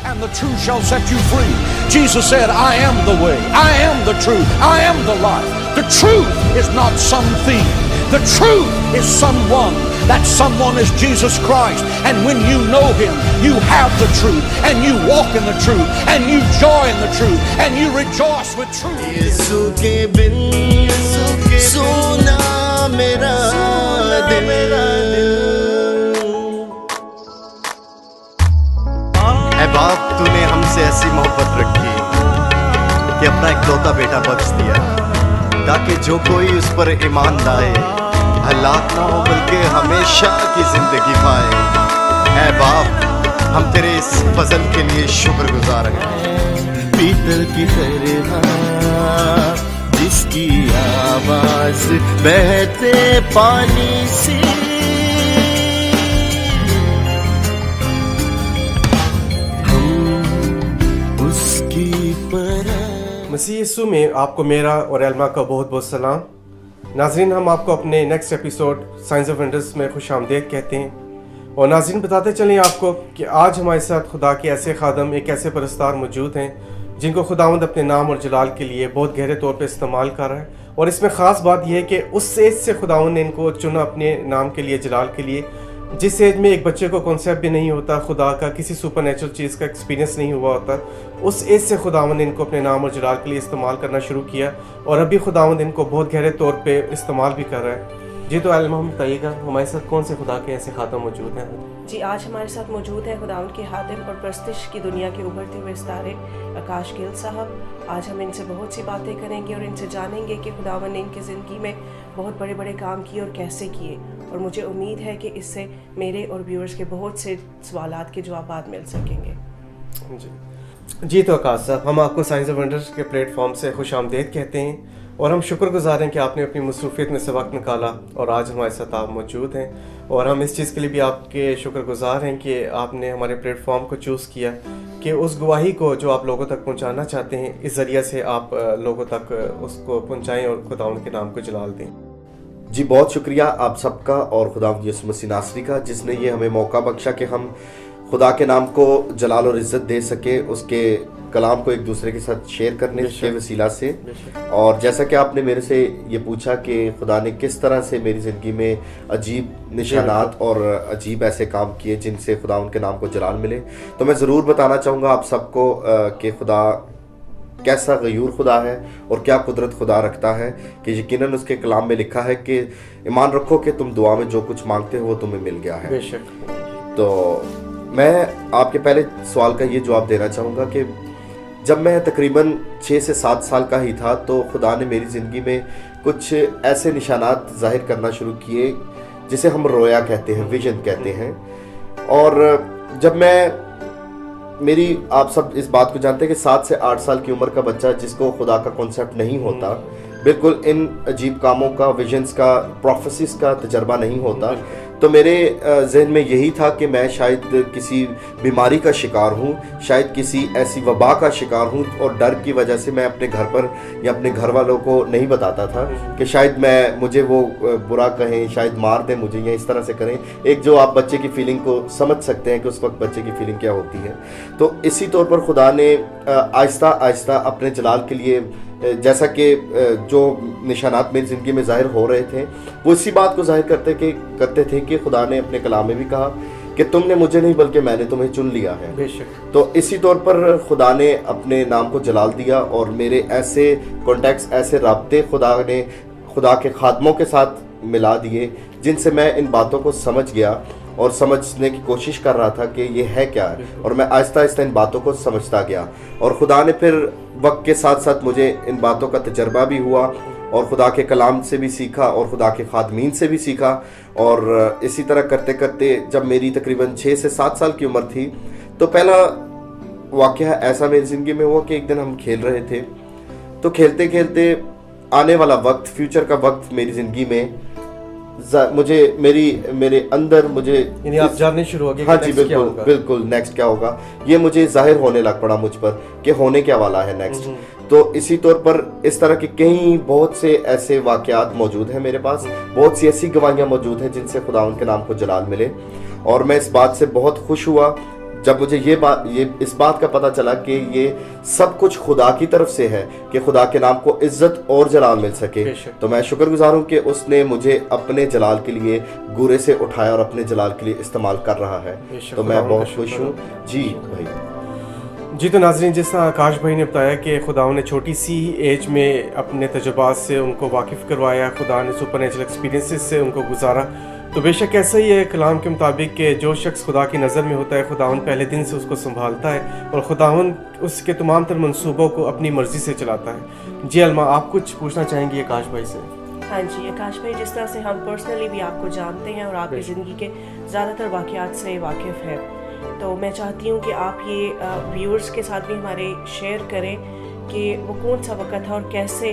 and the truth shall set you free. Jesus said, I am the way, I am the truth, I am the life. The truth is not some thing. The truth is someone. That someone is Jesus Christ. And when you know Him, you have the truth, and you walk in the truth, and you joy in the truth, and you rejoice with truth. यीशु के बिन सुना मेरा दिल, ऐ बाप तूने हमसे ऐसी मोहब्बत रखी कि अपना इकलौता बेटा बख्श दिया, ताकि जो कोई उस पर ईमान लाए हलाक ना हो बल्कि हमेशा की जिंदगी पाए। ऐ बाप हम तेरे इस फजल के लिए शुक्रगुजार हैं। पीतल की तरह जिसकी आवाज बहते पानी से, हम उसकी परह। मसीह यीशु में आपको मेरा और एल्मा का बहुत बहुत सलाम। नाज़रीन, हम आपको अपने next episode science of wonders में खुशामदीद कहते हैं। और नाज़रीन, बताते चलें आपको कि आज हमारे साथ खुदा के ऐसे खादम, एक ऐसे परस्तार मौजूद हैं जिनको खुदावंद अपने नाम और जलाल के लिए बहुत गहरे तौर पे इस्तेमाल कर रहा है। और इसमें ख़ास बात यह है कि उस एज से खुदावंद ने इनको चुना अपने नाम के लिए, जलाल के लिए, जिस एज में एक बच्चे को कॉन्सेप्ट भी नहीं होता खुदा का, किसी सुपर नेचुरल चीज़ का एक्सपीरियंस नहीं हुआ होता, उस एज से खुदावंद ने इनको अपने नाम और जलाल के लिए इस्तेमाल करना शुरू किया। और अभी खुदावंद इनको बहुत गहरे तौर पे इस्तेमाल भी कर रहा है। जी, तो एल्मा हम बताइएगा हमारे साथ कौन से खुदा के ऐसे खातम मौजूद हैं? जी, आज हमारे साथ मौजूद हैं खुदावंद के हादिम और परस्तिश की दुनिया के उभरते हुए सितारे आकाश गिल साहब। आज हम इनसे बहुत सी बातें करेंगे और इनसे जानेंगे कि खुदावंद ने इनकी ज़िंदगी में बहुत बड़े बड़े काम किए और कैसे किए। और मुझे उम्मीद है कि इससे मेरे और व्यूअर्स के बहुत से सवालात के जवाब मिल सकेंगे। जी, तो आकाश साहब, हम आपको साइंस ऑफ वंडर्स के प्लेटफॉर्म से खुशामदीद कहते हैं और हम शुक्रगुजार हैं कि आपने अपनी मसरूफियत में से वक्त निकाला और आज हमारे साथ आप मौजूद हैं। और हम इस चीज़ के लिए भी आपके शुक्रगुजार हैं कि आपने हमारे प्लेटफॉर्म को चूज़ किया कि उस गवाही को जो आप लोगों तक पहुंचाना चाहते हैं, इस ज़रिए से आप लोगों तक उसको पहुंचाएं और खुदावंद के नाम को जलाल दें। जी, बहुत शुक्रिया आप सबका और खुदावंद यीशु मसीह नासरी का, जिसने ये हमें मौका बख्शा कि हम खुदा के नाम को जलाल और इज़्ज़त दे सके, उसके कलाम को एक दूसरे के साथ शेयर करने के वसीला से। और जैसा कि आपने मेरे से ये पूछा कि खुदा ने किस तरह से मेरी ज़िंदगी में अजीब निशानात और अजीब ऐसे काम किए जिनसे खुदा उनके नाम को जलाल मिले, तो मैं ज़रूर बताना चाहूँगा आप सबको कि खुदा कैसा गयूर खुदा है और क्या कुदरत खुदा रखता है। कि यकीनन उसके कलाम में लिखा है कि ईमान रखो कि तुम दुआ में जो कुछ मांगते हो वो तुम्हें मिल गया है। बेशक। तो मैं आपके पहले सवाल का ये जवाब देना चाहूँगा कि जब मैं तकरीबन 6 से 7 साल का ही था तो खुदा ने मेरी ज़िंदगी में कुछ ऐसे निशानात ज़ाहिर करना शुरू किए जिसे हम रोया कहते हैं, विजन कहते हैं। और जब मेरी आप सब इस बात को जानते हैं कि 7 से 8 साल की उम्र का बच्चा जिसको खुदा का कॉन्सेप्ट नहीं होता, बिल्कुल इन अजीब कामों का, विजन्स का, प्रोफेसिस का तजर्बा नहीं होता, तो मेरे जहन में यही था कि मैं शायद किसी बीमारी का शिकार हूँ, शायद किसी ऐसी वबा का शिकार हूँ। और डर की वजह से मैं अपने घर पर या अपने घर वालों को नहीं बताता था कि शायद मुझे वो बुरा कहें, शायद मार दें मुझे या इस तरह से करें। एक जो आप बच्चे की फीलिंग को समझ सकते हैं कि उस वक्त बच्चे की फीलिंग क्या होती है। तो इसी तौर पर खुदा ने आहिस्ता आहिस्ता अपने जलाल के लिए, जैसा कि जो निशानात मेरी ज़िंदगी में ज़ाहिर हो रहे थे, वो इसी बात को ज़ाहिर करते थे कि खुदा ने अपने कलाम में भी कहा कि तुमने मुझे नहीं बल्कि मैंने तुम्हें चुन लिया है। बेशक। तो इसी तौर पर खुदा ने अपने नाम को जलाल दिया और मेरे ऐसे कॉन्टैक्ट्स, ऐसे राब्ते खुदा ने खुदा के खादमों के साथ मिला दिए जिनसे मैं इन बातों को समझ गया और समझने की कोशिश कर रहा था कि ये है क्या है। और मैं आहिस्ता आहिस्ता इन बातों को समझता गया और खुदा ने फिर वक्त के साथ साथ मुझे इन बातों का तजर्बा भी हुआ और खुदा के कलाम से भी सीखा और खुदा के खादमीन से भी सीखा। और इसी तरह करते करते जब मेरी तकरीबन 6 से 7 साल की उम्र थी तो पहला वाक़या ऐसा मेरी ज़िंदगी में हुआ कि एक दिन हम खेल रहे थे, तो खेलते खेलते आने वाला वक्त, फ्यूचर का वक्त मेरी ज़िंदगी में मेरे अंदर मुझे यानी आप जानने शुरू हो गए। हाँ जी, बिल्कुल नेक्स्ट क्या होगा, ये मुझे जाहिर होने लग पड़ा मुझ पर कि होने क्या वाला है नेक्स्ट। तो इसी तौर पर इस तरह के बहुत से ऐसे वाक़यात मौजूद हैं मेरे पास, बहुत सी ऐसी गवाहियाँ मौजूद हैं जिनसे खुदा उनके नाम को जलाल मिले। और मैं इस बात से बहुत खुश हुआ جب مجھے اس بات کا پتہ چلا کہ یہ سب کچھ خدا کی طرف سے ہے کہ خدا کے نام کو عزت اور جلال مل سکے, تو میں شکر گزار ہوں کہ اس نے مجھے اپنے جلال کے لیے گورے سے اٹھایا اور اپنے جلال کے لیے استعمال کر رہا ہے. تو میں بہت خوش ہوں. جی بھائی. جی تو ناظرین, جس طرح آکاش بھائی نے بتایا کہ خدا نے چھوٹی سی ایج میں اپنے تجربات سے ان کو واقف کروایا, خدا نے سپر نیچرل ایکسپیرینسز سے ان کو گزارا, تو بے شک ایسا ہی ہے کلام کے مطابق کہ جو شخص خدا کی نظر میں ہوتا ہے خداوند پہلے دن سے اس کو سنبھالتا ہے اور خداوند اس کے تمام تر منصوبوں کو اپنی مرضی سے چلاتا ہے. جی علما, آپ کچھ پوچھنا چاہیں گی آکاش بھائی سے؟ ہاں جی آکاش بھائی, جس طرح سے ہم پرسنلی بھی آپ کو جانتے ہیں اور آپ کی زندگی کے زیادہ تر واقعات سے واقف ہیں, تو میں چاہتی ہوں کہ آپ یہ ویورز کے ساتھ بھی ہمارے شیئر کریں کہ وہ کون سا وقت تھا اور کیسے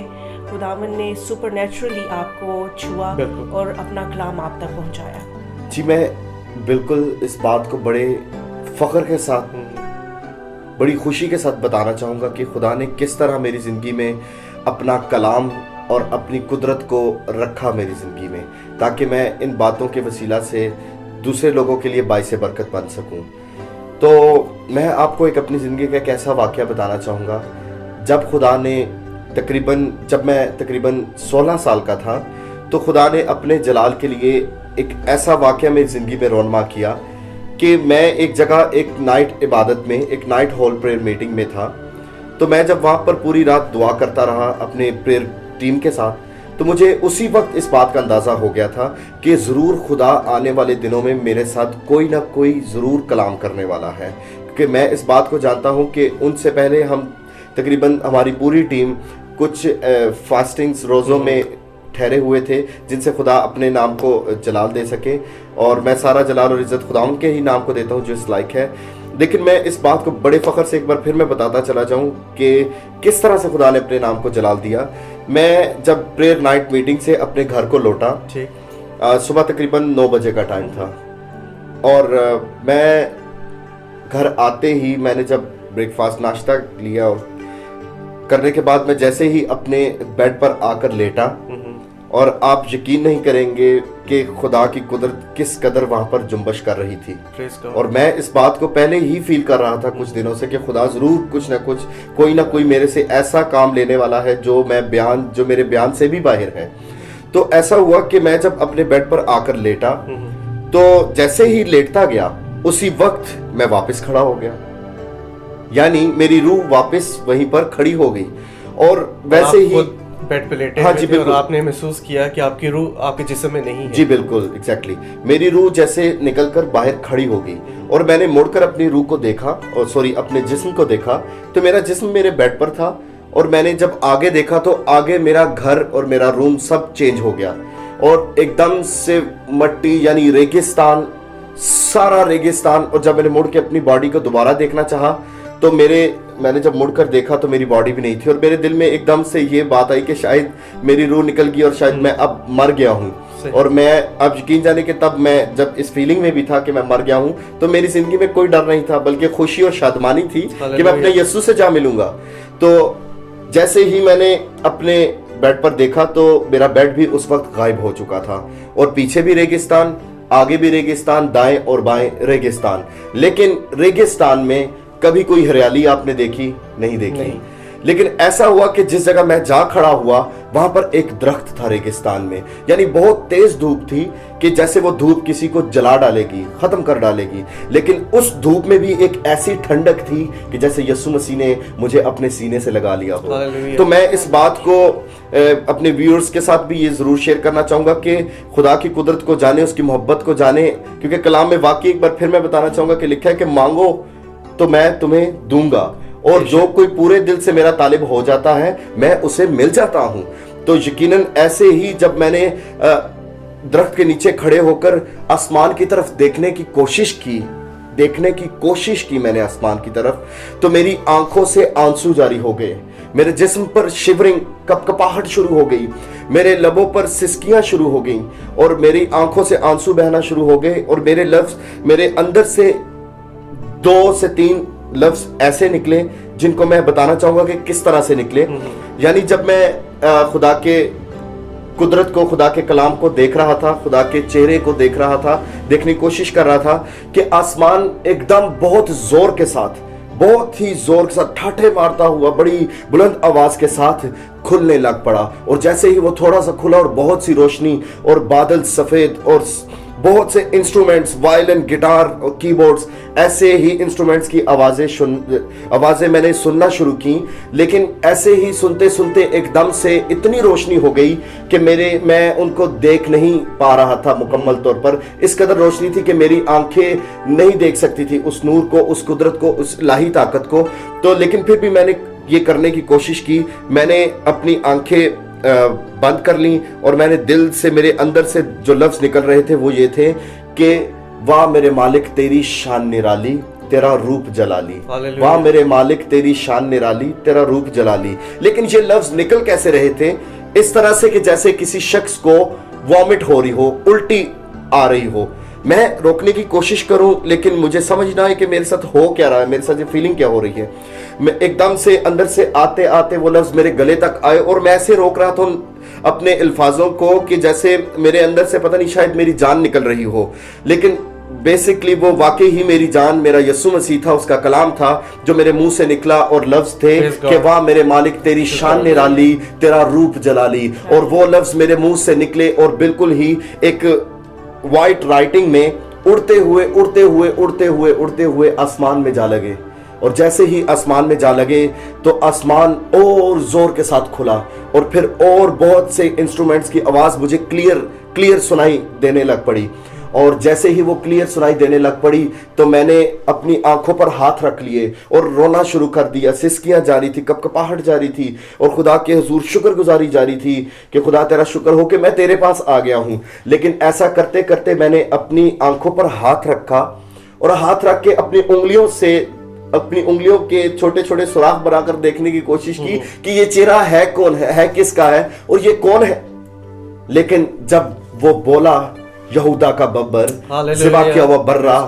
خداوند نے سپر نیچرلی آپ کو چھوا اور اپنا کلام آپ تک پہنچایا. جی میں بالکل اس بات کو بڑے فخر کے ساتھ, بڑی خوشی کے ساتھ بتانا چاہوں گا کہ خدا نے کس طرح میری زندگی میں اپنا کلام اور اپنی قدرت کو رکھا میری زندگی میں, تاکہ میں ان باتوں کے وسیلہ سے دوسرے لوگوں کے لیے باعث برکت بن سکوں. تو میں آپ کو اپنی زندگی کا ایک ایسا واقعہ بتانا چاہوں گا. جب میں تقریباً 16 سال کا تھا تو خدا نے اپنے جلال کے لیے ایک ایسا واقعہ میری زندگی میں رونما کیا کہ میں ایک جگہ ایک نائٹ عبادت میں, ایک نائٹ ہال پریئر میٹنگ میں تھا. تو میں جب وہاں پر پوری رات دعا کرتا رہا اپنے پریئر ٹیم کے ساتھ, تو مجھے اسی وقت اس بات کا اندازہ ہو گیا تھا کہ ضرور خدا آنے والے دنوں میں میرے ساتھ کوئی نہ کوئی ضرور کلام کرنے والا ہے, کہ میں اس بات کو جانتا ہوں کہ ان سے پہلے ہم تقریباً ہماری پوری ٹیم کچھ فاسٹنگز, روزوں میں ٹھہرے ہوئے تھے جن سے خدا اپنے نام کو جلال دے سکے, اور میں سارا جلال اور عزت خدا ان کے ہی نام کو دیتا ہوں جو اس لائق ہے. لیکن میں اس بات کو بڑے فخر سے ایک بار پھر میں بتاتا چلا جاؤں کہ کس طرح سے خدا نے اپنے نام کو جلال دیا. میں جب پریئر نائٹ میٹنگ سے اپنے گھر کو لوٹا, صبح تقریباً 9 بجے کا ٹائم تھا, اور میں گھر آتے ہی میں نے جب بریک فاسٹ ناشتہ لیا اور کرنے کے بعد میں جیسے ہی اپنے بیڈ پر آ کر لیٹا, اور آپ یقین نہیں کریں گے کہ خدا کی قدرت کس قدر وہاں پر جنبش کر رہی تھی. اور میں اس بات کو پہلے ہی فیل کر رہا تھا کچھ دنوں سے کہ خدا ضرور کچھ نہ کچھ, کوئی نہ کوئی میرے سے ایسا کام لینے والا ہے جو میرے بیان سے بھی باہر ہے. تو ایسا ہوا کہ میں جب اپنے بیڈ پر آ کر لیٹا تو جیسے ہی لیٹتا گیا اسی وقت میں واپس کھڑا ہو گیا, یعنی میری روح واپس وہیں پر کھڑی ہو گئی. اور ویسے ہی بیڈ پہ لیٹے ہاں جی بالکل, اور آپ نے محسوس کیا کہ آپ کی روح آپ کے جسم میں نہیں ہے. جی بالکل ایگزیکٹلی, میری روح جیسے نکل کر باہر کھڑی ہو گئی, اور میں نے مڑ کر اپنی روح کو دیکھا, اور اپنے جسم کو دیکھا, تو میرا جسم میرے بیڈ پر تھا, اور میں نے جب آگے دیکھا تو آگے میرا گھر اور میرا روم سب چینج ہو گیا, اور ایک دم سے مٹی یعنی ریگستان, سارا ریگستان. اور جب میں نے مڑ کے اپنی باڈی کو دوبارہ دیکھنا چاہا تو میں نے جب مڑ کر دیکھا تو میری باڈی بھی نہیں تھی, اور میرے دل میں ایک دم سے یہ بات آئی کہ شاید میری روح نکل گئی اور شاید میں اب مر گیا ہوں. اور میں اب یقین جانے کہ تب میں جب اس فیلنگ میں بھی تھا کہ میں مر گیا ہوں, تو میری زندگی میں کوئی ڈر نہیں تھا بلکہ خوشی اور شادمانی تھی کہ میں اپنے یسوع سے جا ملوں گا. تو جیسے ہی میں نے اپنے بیڈ پر دیکھا تو میرا بیڈ بھی اس وقت غائب ہو چکا تھا, اور پیچھے بھی ریگستان, آگے بھی ریگستان, دائیں اور بائیں ریگستان. لیکن ریگستان میں کبھی کوئی ہریالی آپ نے دیکھی نہیں دیکھی. لیکن ایسا ہوا کہ جس جگہ میں جا کھڑا ہوا وہاں پر ایک درخت تھا ریگستان میں, یعنی بہت تیز دھوپ تھی کہ جیسے وہ دھوپ کسی کو جلا ڈالے گی, ختم کر ڈالے گی. لیکن اس دھوپ میں بھی ایک ایسی ٹھنڈک تھی کہ جیسے یسوع مسیح نے مجھے اپنے سینے سے لگا لیا ہو. تو میں اس بات کو اپنے ویورز کے ساتھ بھی یہ ضرور شیئر کرنا چاہوں گا کہ خدا کی قدرت کو جانے, اس کی محبت کو جانے, کیونکہ کلام میں واقعی ایک بار پھر میں بتانا چاہوں گا کہ لکھا ہے کہ مانگو تو میں تمہیں دوں گا, اور جو کوئی پورے دل سے میرا طالب ہو جاتا ہے میں اسے مل جاتا ہوں. تو یقیناً ایسے ہی جب میں نے درخت کے نیچے کھڑے ہو کر آسمان کی طرف دیکھنے کی کوشش کی میں نے آسمان کی طرف, تو میری آنکھوں سے آنسو جاری ہو گئے, میرے جسم پر شیورنگ, کپکپاہٹ شروع ہو گئی, میرے لبوں پر سسکیاں شروع ہو گئیں, اور میری آنکھوں سے آنسو بہنا شروع ہو گئے, اور میرے اندر سے 2 سے 3 لفظ ایسے نکلے جن کو میں بتانا چاہوں گا کہ کس طرح سے نکلے. یعنی جب میں خدا کے कुदरत को, खुदा के कलाम को देख रहा था, खुदा के चेहरे को देख रहा था, देखने की कोशिश कर रहा था कि आसमान एकदम बहुत जोर के साथ, बहुत ही जोर के साथ ठाठे मारता हुआ बड़ी बुलंद आवाज के साथ खुलने लग पड़ा। और जैसे ही वो थोड़ा सा खुला और बहुत सी रोशनी और बादल सफेद और बहुत से इंस्ट्रूमेंट्स, वायलिन, गिटार और कीबोर्ड्स, ऐसे ही इंस्ट्रूमेंट्स की आवाजें मैंने सुनना शुरू की। लेकिन ऐसे ही सुनते सुनते एकदम से इतनी रोशनी हो गई कि मैं उनको देख नहीं पा रहा था मुकम्मल तौर पर। इस कदर रोशनी थी कि मेरी आंखें नहीं देख सकती थी उस नूर को, उस कुदरत को, उस इलाही ताकत को। तो लेकिन फिर भी मैंने ये करने की कोशिश की। मैंने अपनी आंखें बंद कर ली और मैंने दिल से, मेरे अंदर से जो लफ्ज निकल रहे थे वो ये थे कि वाह मेरे मालिक तेरी शान निराली, तेरा रूप जलाली। वाह मेरे मालिक तेरी शान निराली, तेरा रूप जलाली। लेकिन ये लफ्ज निकल कैसे रहे थे? इस तरह से कि जैसे किसी शख्स को वॉमिट हो रही हो, उल्टी आ रही हो। मैं रोकने की कोशिश करूं लेकिन मुझे समझ ना आए कि मेरे साथ हो क्या रहा है, मेरे साथ ये फीलिंग क्या हो रही है। मैं एकदम से अंदर से आते आते वो लफ्ज मेरे गले तक आए और मैं ऐसे रोक रहा था अपने अल्फाजों को कि जैसे मेरे अंदर से पता नहीं शायद मेरी जान निकल रही हो। लेकिन बेसिकली वो वाकई ही मेरी जान, मेरा यस्सु मसीह था, उसका कलाम था जो मेरे मुंह से निकला और लफ्ज थे कि वाह मेरे मालिक तेरी शान निराली, तेरा रूप जलाली। और वो लफ्ज मेरे मुंह से निकले और बिल्कुल ही एक वाइट राइटिंग में उड़ते हुए आसमान में जा लगे। और जैसे ही आसमान में जा लगे तो आसमान और जोर के साथ खुला और फिर और बहुत से इंस्ट्रूमेंट्स की आवाज मुझे क्लियर सुनाई देने लग पड़ी। और जैसे ही वो क्लियर सुनाई देने लग पड़ी तो मैंने अपनी आंखों पर हाथ रख लिए और रोना शुरू कर दिया। सिसकियां जारी थी, कपकपाहट जारी थी और खुदा के हुजूर शुक्रगुजारी जारी थी कि खुदा तेरा शुक्र हो कि मैं तेरे पास आ गया हूं। लेकिन ऐसा करते करते मैंने अपनी आंखों पर हाथ रखा और हाथ रख के अपनी उंगलियों के छोटे छोटे सुराख बनाकर देखने की कोशिश की कि ये चेहरा है कौन है किसका है और ये कौन है। लेकिन जब वो बोला यहूदा का बब्बर, ज़िबाकिया व बर्रा,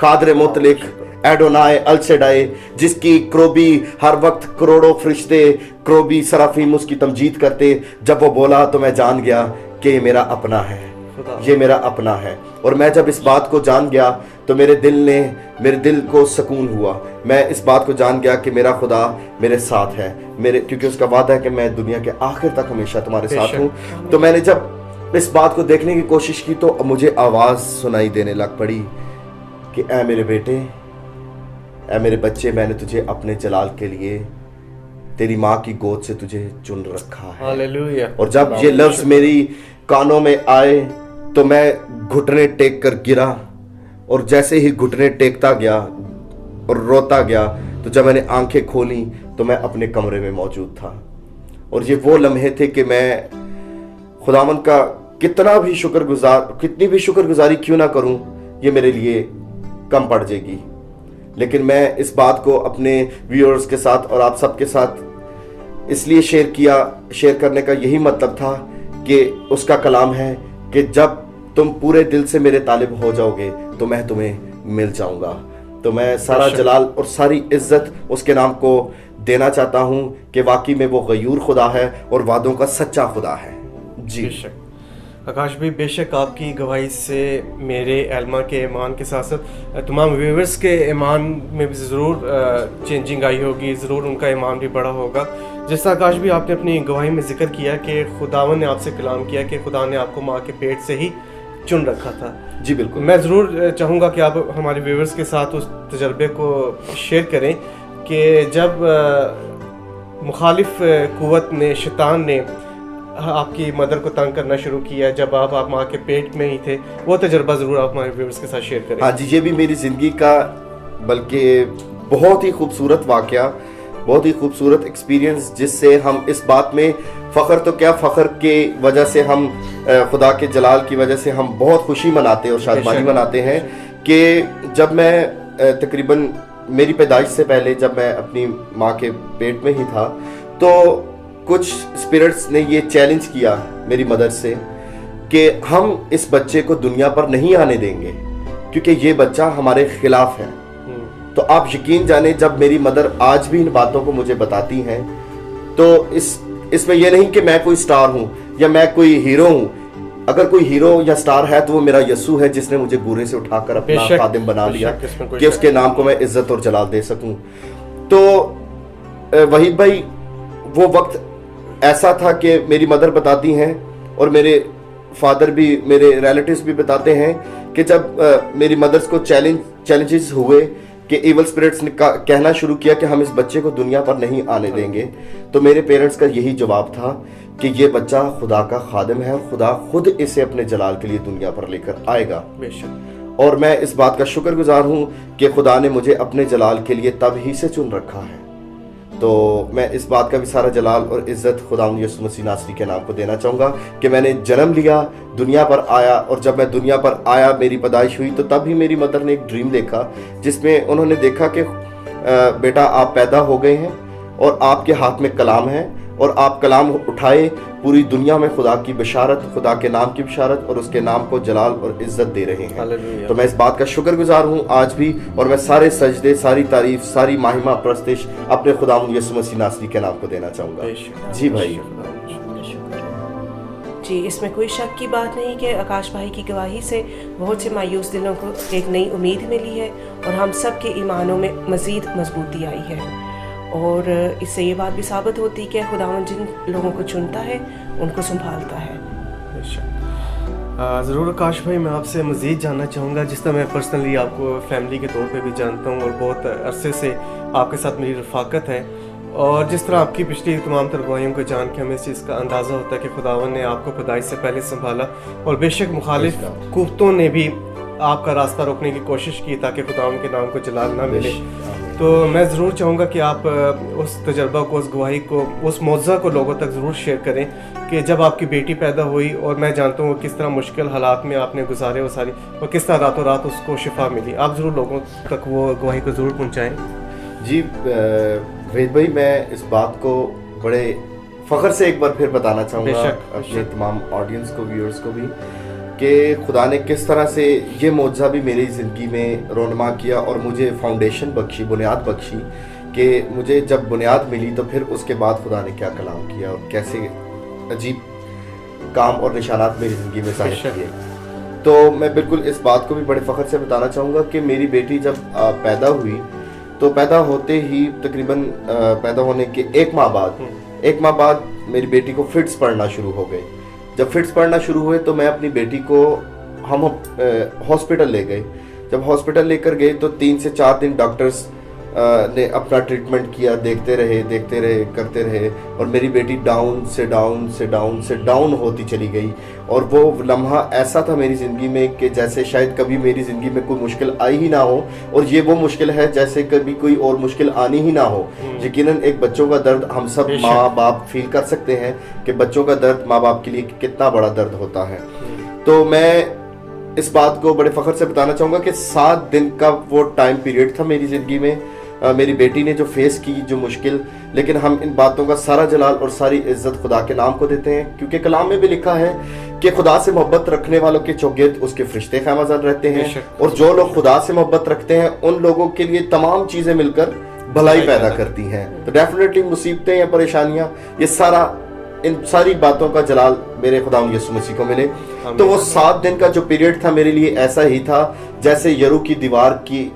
कादर मुतलिक, एडोनाय, अल-शडाय, जिसकी क्रोबी हर वक्त करोड़ों फरिश्ते क्रोबी सराफीम उसकी तमजीद करते, जब वो बोला तो मैं जान गया कि ये मेरा अपना है, ये मेरा अपना है। और मैं जब इस बात को जान गया तो मेरे दिल को सुकून हुआ। मैं इस बात को जान गया कि मेरा खुदा मेरे साथ है, क्योंकि उसका वादा है कि मैं दुनिया के आखिर तक हमेशा तुम्हारे साथ हूँ। तो मैंने जब इस बात को देखने की कोशिश की तो मुझे आवाज सुनाई देने लग पड़ी कि ऐ मेरे बेटे, ऐ मेरे बच्चे, मैंने तुझे अपने जलाल के लिए तेरी माँ की गोद से तुझे चुन रखा है। हालेलुया। और जब ये लफ्ज मेरी कानों में आए तो मैं घुटने टेक कर गिरा और जैसे ही घुटने टेकता गया और रोता गया तो जब मैंने आंखें खोली तो मैं अपने कमरे में मौजूद था। और ये वो लम्हे थे कि मैं खुदावंद का कितनी भी शुक्रगुजारी क्यों ना करूं, ये मेरे लिए कम पड़ जाएगी। लेकिन मैं इस बात को अपने व्यूअर्स के साथ और आप सबके साथ इसलिए शेयर करने का यही मतलब था कि उसका कलाम है कि जब तुम पूरे दिल से मेरे तालिब हो जाओगे तो मैं तुम्हें मिल जाऊंगा। तो मैं सारा जलाल और सारी इज्जत उसके नाम को देना चाहता हूं कि वाकई में वो गयूर खुदा है और वादों का सच्चा खुदा है। जी बेशक आकाश भाई, बेशक आपकी गवाही से मेरे एल्मा के ईमान के साथ साथ तमाम व्यूअर्स के ईमान में भी ज़रूर चेंजिंग आई होगी, ज़रूर उनका ईमान भी बड़ा होगा। जिस तरह आकाश भी आपने अपनी गवाही में जिक्र किया कि खुदावन ने आपसे कलाम किया कि खुदा ने आपको माँ के पेट से ही चुन रखा था। जी बिल्कुल। मैं ज़रूर चाहूँगा कि आप हमारे व्यूअर्स के साथ उस तजर्बे को शेयर करें कि जब मुखालिफ कुव्वत ने, शैतान ने आपकी मदर को तंग करना शुरू किया जब आप माँ के पेट में ही थे, वो तजर्बा ज़रूर आप हमारे व्यूअर्स के साथ शेयर करें। हाँ जी, ये भी मेरी ज़िंदगी का बल्कि बहुत ही खूबसूरत वाक़या, बहुत ही खूबसूरत एक्सपीरियंस, जिससे हम इस बात में फ़ख्र तो क्या, फ़ख्र के वजह से हम खुदा के जलाल की वजह से हम बहुत खुशी मनाते और शादमानी मनाते हैं कि जब मैं तकरीबन मेरी पैदाइश से पहले जब मैं अपनी माँ के पेट में ही था तो कुछ स्पिरिट्स ने ये चैलेंज किया मेरी मदर से कि हम इस बच्चे को दुनिया पर नहीं आने देंगे क्योंकि ये बच्चा हमारे खिलाफ है। तो आप यकीन जाने, जब मेरी मदर आज भी इन बातों को मुझे बताती हैं तो इसमें यह नहीं कि मैं कोई स्टार हूं या मैं कोई हीरो हूँ. अगर कोई हीरो या स्टार है तो वो मेरा यस्सु है, जिसने मुझे बुरे से उठाकर अपना बेशक, खादिम बना लिया बेशक, इसमें कोई कि उसके नाम को मैं इज्जत और जलाल दे सकूं. तो वहीद भाई, वो वक्त ऐसा था कि मेरी मदर बताती हैं और मेरे फादर भी, मेरे रिलेटिव्स भी बताते हैं कि जब मेरी मदर्स को चैलेंजेस हुए कि इवल स्पिरिट्स ने कहना शुरू किया कि हम इस बच्चे को दुनिया पर नहीं आने देंगे, तो मेरे पेरेंट्स का यही जवाब था कि ये बच्चा खुदा का खादिम है और खुदा खुद इसे अपने जलाल के लिए दुनिया पर लेकर आएगा. बेशक. और मैं इस बात का शुक्रगुजार हूँ कि खुदा ने मुझे अपने जलाल के लिए तब ही से चुन रखा है. तो मैं इस बात का भी सारा जलाल और इज्जत खुदावंद यीशु मसीह नासरी के नाम को देना चाहूँगा कि मैंने जन्म लिया, दुनिया पर आया, और जब मैं दुनिया पर आया, मेरी पैदाइश हुई, तो तब ही मेरी मदर ने एक ड्रीम देखा जिसमें उन्होंने देखा कि बेटा आप पैदा हो गए हैं और आपके हाथ में कलाम है और आप कलाम उठाए पूरी दुनिया में खुदा की बशारत, खुदा के नाम की बशारत और उसके नाम को जलाल और इज्जत दे रहे हैं. हालेलुया. तो मैं इस बात का शुक्रगुजार हूँ आज भी, और मैं सारे सजदे, सारी तारीफ, सारी महिमा, प्रस्तिश अपने खुदावंद यीशु मसीह नासरी के नाम को देना चाहूँगा. बेशक. जी भाई. जी, इसमें कोई शक की बात नहीं कि आकाश भाई की गवाही से बहुत से मायूस दिलों को एक नई उम्मीद मिली है और हम सब के ईमानों में मज़ीद मजबूती आई है. और इससे ये बात भी साबित होती है कि खुदावंद जिन लोगों को चुनता है उनको संभालता है. ज़रूर आकाश भाई, मैं आपसे मज़ीद जानना चाहूँगा. जिस तरह मैं पर्सनली आपको फैमिली के तौर पे भी जानता हूँ और बहुत अरसे से आपके साथ मेरी रफ़ाकत है, और जिस तरह आपकी पिछली तमाम तरगवाइयों को जान के हमें इस चीज़ का अंदाज़ा होता है कि खुदावंद ने आपको पैदाइश से पहले संभाला, और बेशक मुखालिफ कुफ्तों ने भी आपका रास्ता रोकने की कोशिश की ताकि खुदावंद के नाम को जलाल ना मिले. तो मैं ज़रूर चाहूँगा कि आप उस तजर्बा को, उस गवाही को, उस मौज़ा को लोगों तक ज़रूर शेयर करें कि जब आपकी बेटी पैदा हुई, और मैं जानता हूँ किस तरह मुश्किल हालात में आपने गुजारे वो सारी, और किस तरह रातों रात उसको शिफा मिली. आप ज़रूर लोगों तक वो गवाही को ज़रूर पहुँचाएँ. जी वेद भाई, मैं इस बात को बड़े फ़ख्र से एक बार फिर बताना चाहूँगा अपने तमाम ऑडियंस को, व्यूअर्स को भी, कि खुदा ने किस तरह से ये मौजज़ा भी मेरी ज़िंदगी में रोनमा किया और मुझे फाउंडेशन बख्शी, बुनियाद बख्शी, कि मुझे जब बुनियाद मिली तो फिर उसके बाद खुदा ने क्या कलाम किया और कैसे अजीब काम और निशानात मेरी ज़िंदगी में ज़ाहिर किए. तो मैं बिल्कुल इस बात को भी बड़े फ़ख्र से बताना चाहूँगा कि मेरी बेटी जब पैदा हुई, तो पैदा होते ही तकरीबन पैदा होने के एक माह बाद मेरी बेटी को फिट्स पड़ना शुरू हो गए. जब फिट्स पड़ना शुरू हुए तो मैं अपनी बेटी को हम हॉस्पिटल ले गए. जब हॉस्पिटल लेकर गए तो 3 से 4 दिन डॉक्टर्स ने अपना ट्रीटमेंट किया, देखते रहे, करते रहे, और मेरी बेटी डाउन से डाउन होती चली गई. और वो लम्हा ऐसा था मेरी ज़िंदगी में कि जैसे शायद कभी मेरी ज़िंदगी में कोई मुश्किल आई ही ना हो, और ये वो मुश्किल है जैसे कभी कोई और मुश्किल आनी ही ना हो. यकीनन एक बच्चों का दर्द हम सब माँ बाप फील कर सकते हैं कि बच्चों का दर्द माँ बाप के लिए कितना बड़ा दर्द होता है. तो मैं इस बात को बड़े फ़ख्र से बताना चाहूँगा कि 7 दिन का वो टाइम पीरियड था मेरी ज़िंदगी में, मेरी बेटी ने जो फेस की जो मुश्किल. लेकिन हम इन बातों का सारा जलाल और सारी इज्जत खुदा के नाम को देते हैं, क्योंकि कलाम में भी लिखा है कि खुदा से मोहब्बत रखने वालों के चौगिर्द उसके फरिश्ते ख़ैमाज़न रहते हैं, और जो लोग खुदा से मोहब्बत रखते हैं उन लोगों के लिए तमाम चीज़ें मिलकर भलाई पैदा करती हैं. तो डेफिनेटली मुसीबतें या परेशानियाँ, ये सारा, इन सारी बातों का जलाल मेरे खुदावंद यीशु मसीह को मिले. तो वो 7 दिन का जो पीरियड था मेरे लिए ऐसा ही था जैसे यरू की दीवार की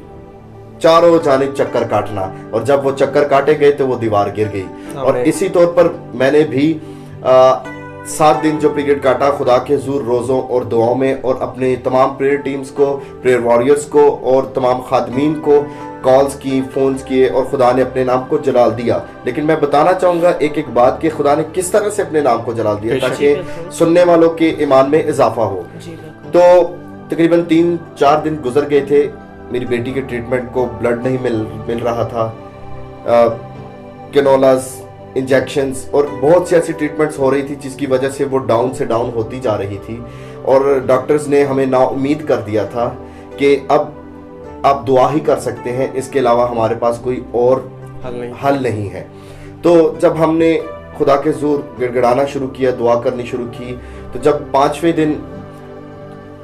चारों जानिब चक्कर काटना, और जब वो चक्कर काटे गए तो वो दीवार गिर गई. और इसी तौर पर मैंने भी 7 दिन जो पीरियड काटा खुदा के हुज़ूर रोज़ों और दुआओं में, और अपने तमाम प्रेयर टीम्स को, प्रेयर वॉरियर्स को और तमाम खादमीन को कॉल्स की, फ़ोन्स किए, और खुदा ने अपने नाम को जलाल दिया. लेकिन मैं बताना चाहूँगा एक एक बात कि खुदा ने किस तरह से अपने नाम को जलाल दिया ताकि सुनने वालों के ईमान में इजाफा हो. तो तकरीबन 3-4 दिन गुजर गए थे. मेरी बेटी के ट्रीटमेंट को ब्लड नहीं मिल रहा था, कैनोलास, इंजेक्शंस और बहुत सी ऐसी ट्रीटमेंट्स हो रही थी जिसकी वजह से वो डाउन से डाउन होती जा रही थी. और डॉक्टर्स ने हमें नाउम्मीद कर दिया था कि अब आप दुआ ही कर सकते हैं, इसके अलावा हमारे पास कोई और हल नहीं है. तो जब हमने खुदा के हुज़ूर गिड़गिड़ाना शुरू किया, दुआ करनी शुरू की, तो जब 5वें दिन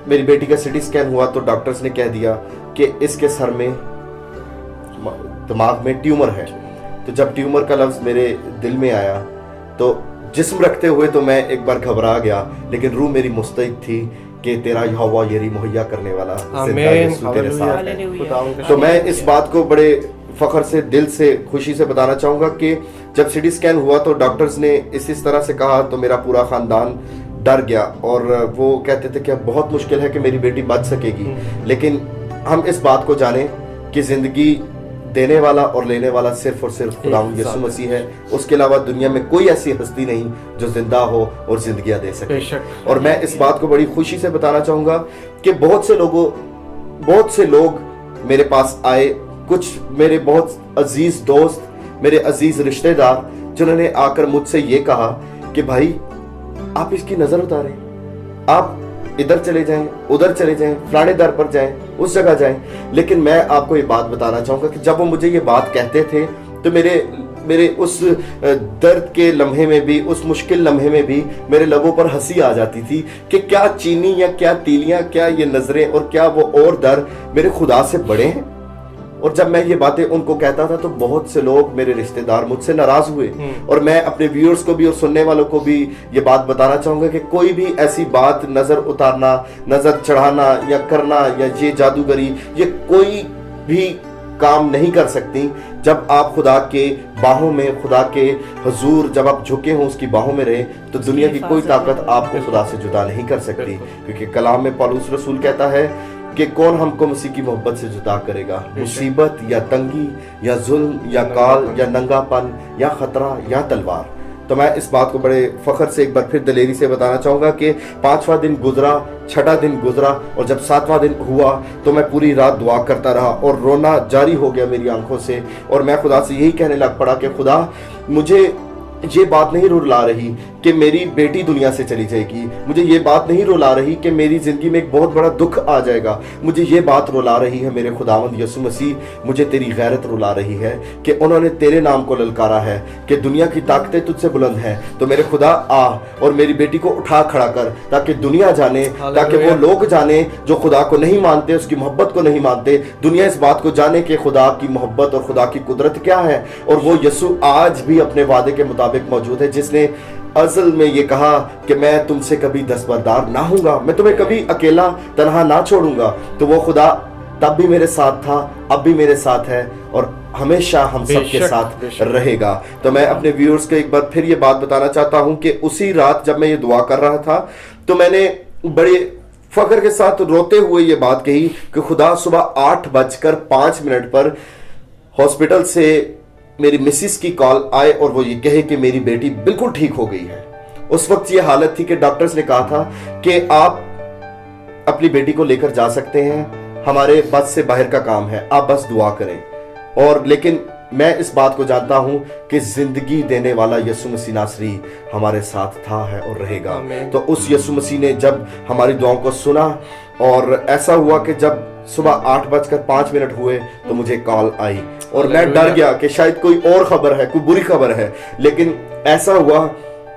मेरी बेटी का सिटी स्कैन हुआ तो डॉक्टर्स ने कह दिया कि इसके सर में, दिमाग में ट्यूमर है. तो जब ट्यूमर का लफ्ज़ मेरे दिल में आया तो जिस्म रखते हुए तो मैं एक बार घबरा गया, लेकिन रूह मेरी मुस्तैद थी कि तेरा यहोवा यरी मुहैया करने वाला जिंदा यीशु तेरे साथ है। हालेलुया। तो मैं इस बात को बड़े फख्र से, दिल से, खुशी से बताना चाहूँगा कि जब सीटी स्कैन हुआ तो डॉक्टर्स ने इस तरह से कहा तो मेरा पूरा ख़ानदान डर गया और वो कहते थे कि अब बहुत मुश्किल है कि मेरी बेटी बच सकेगी। लेकिन हम इस बात को जानें कि ज़िंदगी देने वाला और लेने वाला सिर्फ और सिर्फ खुदा यीशु मसीह है। उसके अलावा दुनिया में कोई ऐसी हस्ती नहीं जो जिंदा हो और जिंदगियां दे सके। और मैं इस बात को बड़ी खुशी से बताना चाहूँगा कि बहुत से लोग मेरे पास आए, कुछ मेरे बहुत अजीज दोस्त, मेरे अजीज रिश्तेदार, जिन्होंने आकर मुझसे ये कहा कि भाई आप इसकी नजर उतारें, आप इधर चले जाएं, उधर चले जाएं, फलाने दर पर जाएं, उस जगह जाएं। लेकिन मैं आपको ये बात बताना चाहूंगा कि जब वो मुझे ये बात कहते थे तो मेरे उस दर्द के लम्हे में भी, उस मुश्किल लम्हे में भी मेरे लबों पर हंसी आ जाती थी कि क्या चीनी या क्या तीलियां, क्या ये नजरें और क्या वो और दर मेरे खुदा से बड़े हैं। और जब मैं ये बातें उनको कहता था तो बहुत से लोग, मेरे रिश्तेदार, मुझसे नाराज हुए। और मैं अपने व्यूअर्स को भी और सुनने वालों को भी ये बात बताना चाहूंगा कि कोई भी ऐसी बात, नजर उतारना, नजर चढ़ाना या करना या ये जादूगरी, ये कोई भी काम नहीं कर सकती जब आप खुदा के बाहों में, खुदा के हुजूर जब आप झुके हों, उसकी बाहों में रहे, तो दुनिया की कोई ताकत आपको खुदा से जुदा नहीं कर सकती। क्योंकि कलाम में पौलुस रसूल कहता है कि कौन हमको मसीह की मोहब्बत से जुदा करेगा, मुसीबत या तंगी या जुल्म या काल या नंगापन या खतरा या तलवार। तो मैं इस बात को बड़े फख्र से एक बार फिर दिलेरी से बताना चाहूँगा कि 5वां दिन गुजरा, 6वां दिन गुजरा और जब 7वां दिन हुआ तो मैं पूरी रात दुआ करता रहा और रोना जारी हो गया मेरी आंखों से। और मैं खुदा से यही कहने लग पड़ा कि खुदा, मुझे ये बात नहीं रुला रही कि मेरी बेटी दुनिया से चली जाएगी, मुझे ये बात नहीं रुला रही कि मेरी जिंदगी में एक बहुत बड़ा दुख आ जाएगा, मुझे ये बात रुला रही है मेरे खुदावंद यीशु मसीह, मुझे तेरी गैरत रुला रही है कि उन्होंने तेरे नाम को ललकारा है कि दुनिया की ताकतें तुझसे बुलंद हैं। तो मेरे खुदा आ और मेरी बेटी को उठा खड़ा कर, ताकि दुनिया जाने, ताकि वो लोग जाने जो खुदा को नहीं मानते, उसकी मोहब्बत को नहीं मानते, दुनिया इस बात को जाने कि खुदा की मोहब्बत और खुदा की कुदरत क्या है। और वो यीशु आज भी अपने वादे के मुताबिक मौजूद है, जिसने अज़ल में ये कहा कि मैं तुमसे कभी दस्तबरदार ना हूँगा, मैं तुम्हें कभी अकेला तन्हा ना छोड़ूंगा। तो वो खुदा तब भी मेरे साथ था, अब भी मेरे साथ है और हमेशा हम सबके साथ रहेगा। तो मैं अपने व्यूअर्स को एक बार फिर ये बात बताना चाहता हूँ कि उसी रात जब मैं ये दुआ कर रहा था तो मैंने बड़े फख्र के साथ रोते हुए ये बात कही कि खुदा, सुबह 8:05 पर हॉस्पिटल से मेरी मिसिस की कॉल आए और वो ये कहे कि मेरी बेटी बिल्कुल ठीक हो गई है। उस वक्त ये हालत थी कि डॉक्टर्स ने कहा था कि आप अपनी बेटी को लेकर जा सकते हैं, हमारे बस से बाहर का काम है, आप बस दुआ करें। और लेकिन मैं इस बात को जानता हूं कि जिंदगी देने वाला यीशु मसीह नासरी हमारे साथ था, है और रहेगा। तो उस यीशु मसीह ने जब हमारी दुआओं को सुना और ऐसा हुआ कि जब सुबह 8:05 हुए तो मुझे कॉल आई और मैं डर गया कि शायद कोई और खबर है, कोई बुरी खबर है। लेकिन ऐसा हुआ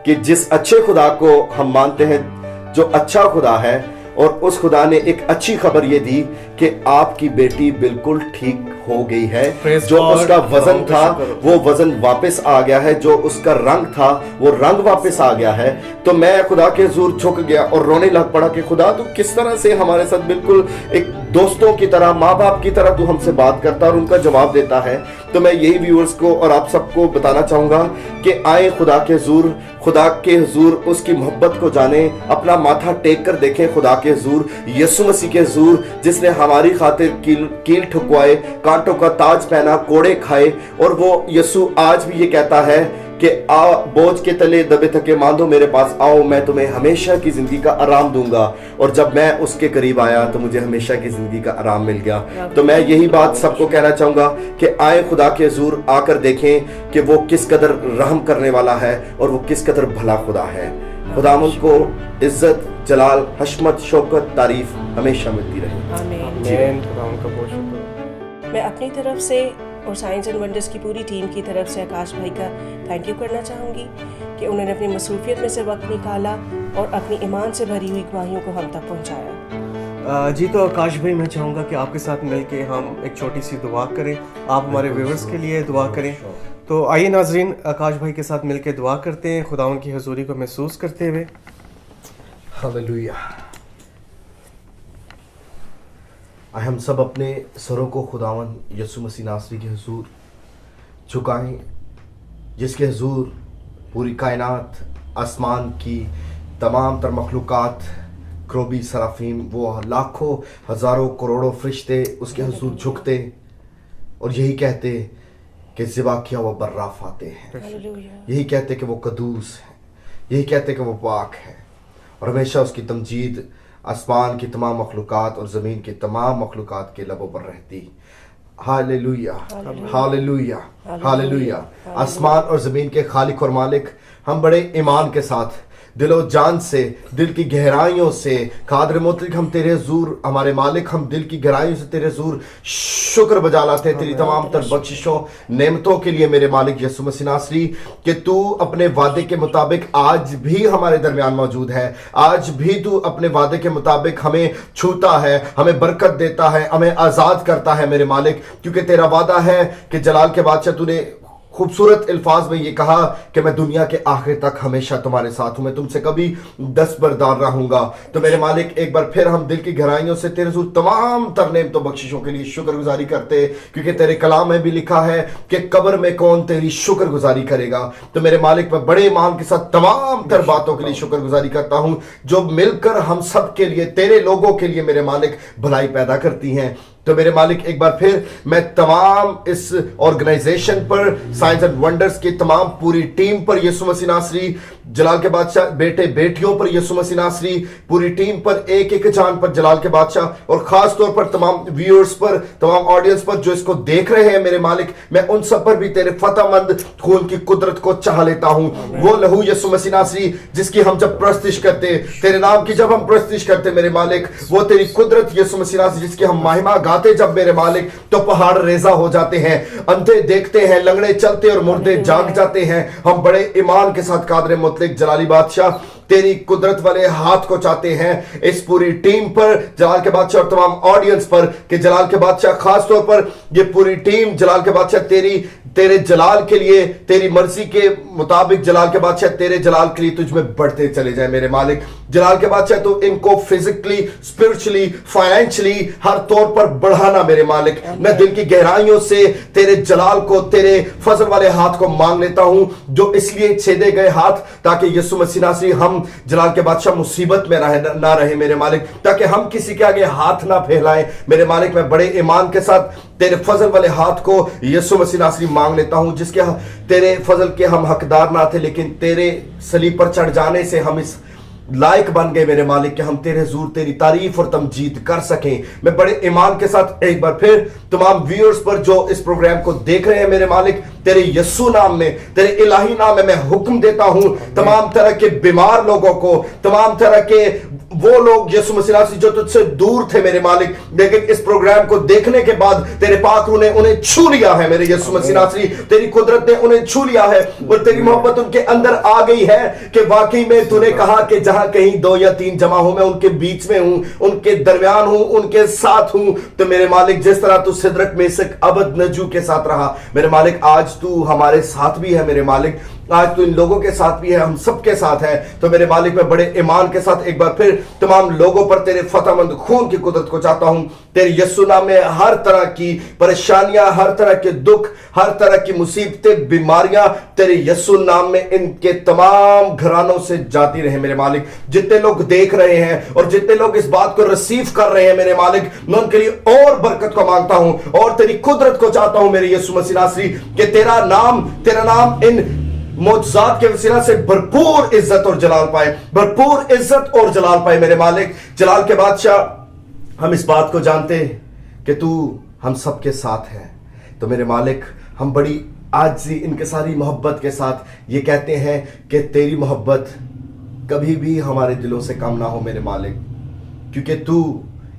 कि जिस अच्छे खुदा को हम मानते हैं, जो अच्छा खुदा है, और उस खुदा ने एक अच्छी खबर ये दी कि आपकी बेटी बिल्कुल ठीक हो गई है। जो उसका वजन था वो वजन वापस आ गया है, जो उसका रंग था वो रंग वापस आ गया है। तो मैं खुदा के हुजूर झुक गया और रोने लग पड़ा कि खुदा, तू किस तरह से हमारे साथ बिल्कुल एक दोस्तों की तरह, माँ बाप की तरह तू हमसे बात करता और उनका जवाब देता है। तो मैं यही व्यूअर्स को और आप सबको बताना चाहूंगा कि आए खुदा के हुजूर उसकी मोहब्बत को जाने, अपना माथा टेक कर देखें खुदा के हुजूर, यीशु मसीह के हुजूर, जिसने हमारी खातिर कील ठुकवाए, कांटों का ताज पहना, कोड़े खाए। और वो यीशु आज भी ये कहता है कि आ बोझ के तले दबे थके मांदो मेरे पास आओ, मैं तुम्हें हमेशा की जिंदगी का आराम दूंगा। और जब मैं उसके करीब आया तो मुझे हमेशा की जिंदगी का आराम मिल गया। तो मैं यही बात सबको कहना चाहूंगा कि आए खुदा के हुजूर, आकर देखें कि वो किस कदर रहम करने वाला है और वो किस कदर भला खुदा है। खुदावंद को इज्जत, जलाल, हशमत, शौकत, तारीफ हमेशा मिलती रहे। आमीन। खुदावंद का बहुत शुक्र। मैं अपनी तरफ से और साइंस एंड वंडर्स की पूरी टीम की तरफ से आकाश भाई का थैंक यू करना चाहूँगी कि उन्होंने अपनी मसरूफियत में से वक्त निकाला और अपनी ईमान से भरी हुई गवाहियों को हम तक पहुँचाया। جی تو آکاش بھائی میں چاہوں گا کہ آپ کے ساتھ مل کے ہم ایک چھوٹی سی دعا کریں, آپ ہمارے ویورز کے لیے دعا کریں. تو آئیے ناظرین آکاش بھائی کے ساتھ مل کے دعا کرتے ہیں خداوند کی حضوری کو محسوس کرتے ہوئے. ہاللویہ. آئے ہم سب اپنے سروں کو خداوند یسوع مسیح ناصری کے حضور جھکائیں, جس کے حضور پوری کائنات, آسمان کی تمام تر مخلوقات, کروبی, سرافیم, وہ لاکھوں ہزاروں کروڑوں فرشتے اس کے حضور جھکتے اور یہی کہتے کہ ذبح کیا وہ براف آتے ہیں, یہی کہتے کہ وہ قدوس ہیں, یہی کہتے کہ وہ پاک ہے, اور ہمیشہ اس کی تمجید آسمان کی تمام مخلوقات اور زمین کی تمام مخلوقات کے لبوں پر رہتی. Hallelujah, hallelujah, hallelujah. آسمان اور زمین کے خالق اور مالک, ہم بڑے ایمان کے ساتھ دل و جان سے, دل کی گہرائیوں سے قادر مطلق ہم تیرے حضور ہمارے مالک, ہم دل کی گہرائیوں سے تیرے حضور شکر بجا لاتے ہیں تیری تمام تر بخششوں نعمتوں کے لیے میرے مالک یسوع مسیح ناصری, کہ تو اپنے وعدے کے مطابق آج بھی ہمارے درمیان موجود ہے. آج بھی تو اپنے وعدے کے مطابق ہمیں چھوتا ہے, ہمیں برکت دیتا ہے, ہمیں آزاد کرتا ہے میرے مالک, کیونکہ تیرا وعدہ ہے کہ جلال کے بادشاہ تو نے خوبصورت الفاظ میں یہ کہا کہ میں دنیا کے آخر تک ہمیشہ تمہارے ساتھ ہوں, میں تم سے کبھی دستبردار رہوں گا. تو میرے مالک ایک بار پھر ہم دل کی گہرائیوں سے تیرے حضور تمام تر نعمتوں بخششوں کے لیے شکر گزاری کرتے, کیونکہ تیرے کلام میں بھی لکھا ہے کہ قبر میں کون تیری شکر گزاری کرے گا. تو میرے مالک میں بڑے ایمان کے ساتھ تمام تر باتوں کے لیے شکر گزاری کرتا ہوں جو مل کر ہم سب کے لیے, تیرے لوگوں کے لیے میرے مالک بھلائی پیدا کرتی ہیں. تو میرے مالک ایک بار پھر میں تمام اس آرگنائزیشن پر, سائنس اینڈ ونڈرز کی تمام پوری ٹیم پر یسوع مسیح ناصری, جلال کے بادشاہ بیٹے بیٹیوں پر یسوع مسیح ناصری, پوری ٹیم پر, ایک ایک جان پر جلال کے بادشاہ, اور خاص طور پر تمام ویورز پر, تمام آڈینس پر جو اس کو دیکھ رہے ہیں میرے مالک, میں ان سب پر بھی تیرے فتح مند خون کی قدرت کو چاہ لیتا ہوں. وہ لہو یسوع مسیح ناصری جس کی ہم جب پرستش کرتے, تیرے نام کی جب ہم پرستش کرتے میرے مالک, وہ تیری قدرت یسوع مسیح ناصری جس کی ہم مہما گاتے جب میرے مالک, تو پہاڑ ریزہ ہو جاتے ہیں, اندھے دیکھتے ہیں, لنگڑے چلتے اور مردے جاگ جاتے ہیں. ہم بڑے ایمان کے ساتھ قادر مطلق جلالی بادشاہ تیری قدرت والے ہاتھ کو چاہتے ہیں اس پوری ٹیم پر, جلال کے بادشاہ اور تمام آڈینس پر, کہ جلال کے بادشاہ خاص طور پر یہ پوری ٹیم جلال کے بادشاہ تیرے جلال کے لیے, تیری مرضی کے مطابق جلال کے بادشاہ تیرے جلال کے لیے تجھ میں بڑھتے چلے جائیں میرے مالک. جلال کے بادشاہ تو ان کو فزیکلی, اسپرچلی, فائنینشلی ہر طور پر بڑھانا میرے مالک. میں دل کی گہرائیوں سے تیرے جلال کو, تیرے فضل والے ہاتھ کو مانگ لیتا ہوں, جو اس لیے چھیدے گئے ہاتھ تاکہ یسوع مسیح ناصری ہم جلال کے بادشاہ مصیبت میں نہ رہے میرے مالک, تاکہ ہم کسی کے آگے ہاتھ نہ پھیلائیں میرے مالک. میں بڑے ایمان کے ساتھ تیرے فضل والے ہاتھ کو یسوع مسیح ناصری مانگ لیتا ہوں, جس کے تیرے فضل کے ہم حقدار نہ تھے, لیکن تیرے صلیب پر چڑھ جانے سے ہم اس لائق بن گئے میرے مالک کہ ہم تیرے حضور تیری تعریف اور تمجید کر سکیں. میں بڑے ایمان کے ساتھ ایک بار پھر تمام ویورز پر جو اس پروگرام کو دیکھ رہے ہیں میرے مالک, تیرے یسوع نام میں, تیرے الہی نام میں حکم دیتا ہوں تمام طرح کے بیمار لوگوں کو, تمام طرح کے وہ لوگ یسوع مسیح ناصری جو تجھ سے دور تھے میرے مالک, لیکن اس پروگرام کو دیکھنے کے بعد تیرے پاک روح نے انہیں چھو لیا ہے میرے یسوع مسیح ناصری, تیری قدرت نے انہیں چھو لیا ہے, اور تیری محبت ان کے اندر آ گئی ہے کہ واقعی میں تو نے کہا کہ جہاں کہیں 2 یا 3 جمع ہوں میں ان کے بیچ میں ہوں, ان کے درمیان ہوں, ان کے ساتھ ہوں. تو میرے مالک جس طرح تو سدرک میسک ابد نجو کے ساتھ رہا میرے مالک, آج تو ہمارے ساتھ بھی ہے میرے مالک, آج تو ان لوگوں کے ساتھ بھی ہے, ہم سب کے ساتھ ہے. تو میرے مالک میں بڑے ایمان کے ساتھ ایک بار پھر تمام لوگوں پر تیرے فتح مند خون کی قدرت کو چاہتا ہوں. تیرے یسوع نام میں ہر طرح کی پریشانیاں, ہر طرح کے دکھ, ہر طرح کی مصیبتیں, بیماریاں تیرے یسوع نام میں ان کے تمام گھرانوں سے جاتی رہے میرے مالک. جتنے لوگ دیکھ رہے ہیں اور جتنے لوگ اس بات کو ریسیو کر رہے ہیں میرے مالک, میں ان کے لیے اور برکت کو مانگتا ہوں اور تیری قدرت کو چاہتا ہوں میرے یسوع مسیح ناصری, کہ تیرا نام ان معجزات کے وسیلہ سے بھرپور عزت اور جلال پائے, بھرپور عزت اور جلال پائے میرے مالک. جلال کے بادشاہ ہم اس بات کو جانتے کہ تو ہم سب کے ساتھ ہے. تو میرے مالک ہم بڑی عاجزی انکساری محبت کے ساتھ یہ کہتے ہیں کہ تیری محبت کبھی بھی ہمارے دلوں سے کم نہ ہو میرے مالک, کیونکہ تو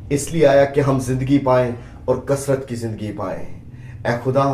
اس لیے آیا کہ ہم زندگی پائیں اور کثرت کی زندگی پائیں. اے خدا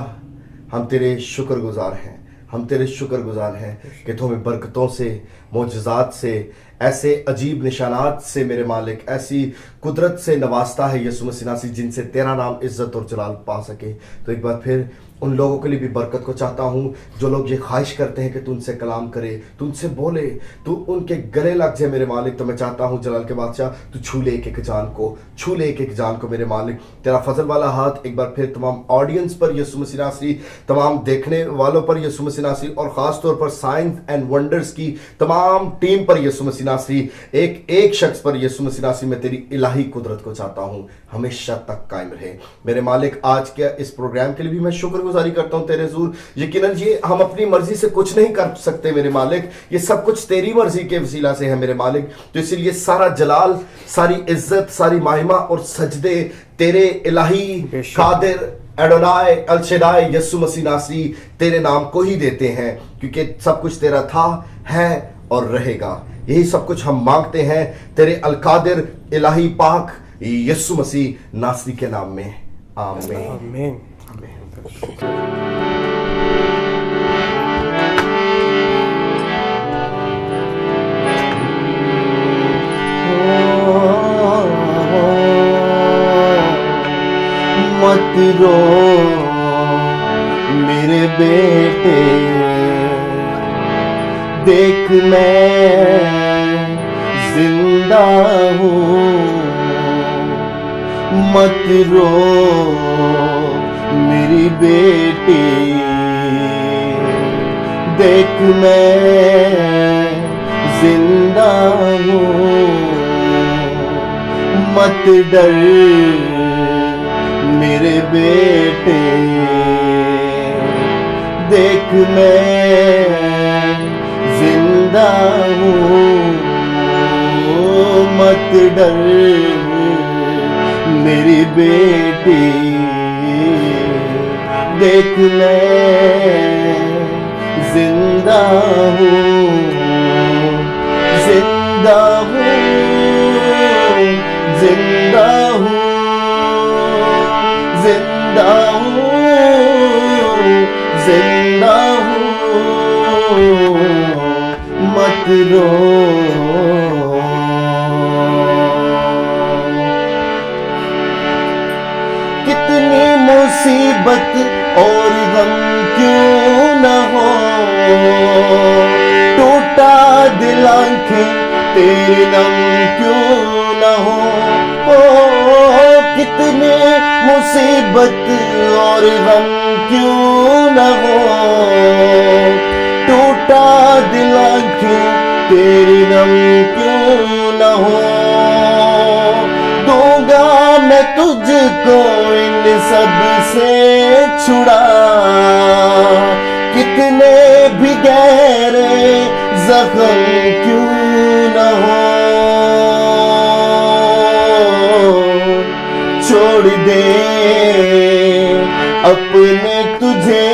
ہم تیرے شکر گزار ہیں, ہم تیرے شکر گزار ہیں کہ تو ہمیں برکتوں سے، معجزات سے، ایسے عجیب نشانات سے میرے مالک، ایسی قدرت سے نوازتا ہے یسوع مسیح ناصری جن سے تیرا نام عزت اور جلال پا سکے۔ تو ایک بار پھر ان لوگوں کے لیے بھی برکت کو چاہتا ہوں جو لوگ یہ خواہش کرتے ہیں کہ تو ان سے کلام کرے، تو ان سے بولے، تو ان کے گلے لگ جائے میرے مالک۔ تو میں چاہتا ہوں جلال کے بادشاہ تو چھو لے ایک ایک جان کو، چھو لے ایک ایک جان کو میرے مالک۔ تیرا فضل والا ہاتھ ایک بار پھر تمام آڈینس پر یسوع مسیح ناصری، تمام دیکھنے والوں پر یسوع مسیح ناصری، اور خاص طور پر سائنس اینڈ ونڈرز کی تمام ٹیم پر یسوع مسیح ناصری، ایک ایک شخص پر یسوع مسیح ناصری میں تیری الہی قدرت کو چاہتا ہوں ہمیشہ تک قائم رہے میرے مالک۔ آج کے اس پروگرام کے لیے بھی میں شکر گزاری کرتا ہوں تیرے حضور۔ یقیناً یہ ہم اپنی مرضی سے کچھ نہیں کر سکتے میرے مالک، یہ سب کچھ تیری مرضی کے وسیلہ سے ہے میرے مالک۔ تو اسی لیے سارا جلال، ساری عزت، ساری مہمہ اور سجدے تیرے الہی قادر ایڈونائے الشدائے یسوع مسیح ناصری تیرے نام کو ہی دیتے ہیں، کیونکہ سب کچھ تیرا تھا، ہے اور رہے گا۔ یہی سب کچھ ہم مانگتے ہیں تیرے القادر الہی پاک یسوع مسیح ناصری کے نام میں، آمین۔ آمین۔ مت رو میرے بیٹے، دیکھ میں زندہ ہوں، مت رو میری بیٹی، دیکھ میں زندہ ہوں، مت ڈر میرے بیٹے، دیکھ میں زندہ ہوں، مت ڈر میری بیٹی، دیکھ میں زندہ ہوں، زندہ ہوں، زندہ ہوں، زندہ ہوں، زندہ ہوں، مت رو۔ کتنی مصیبت اور غم کیوں نہ ہو، ٹوٹا دل آنکھیں تیرے نم کیوں نہ ہو، کتنے مصیبت اور غم کیوں نہ ہو، ٹوٹا دل آنکھیں تیری نم کیوں نہ ہو، دوں گا میں تجھ کو ان سب سے چھڑا، کتنے بھی گہرے زخم کیوں نہ ہو، چھوڑ دے اپنے تجھے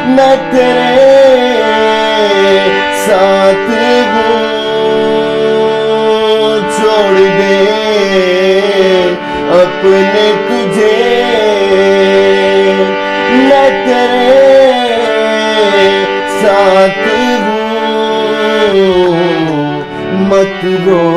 میں تیرے ساتھ ہوں، چھوڑ دے اپنے تجھے میں تیرے ساتھ ہوں، مت رو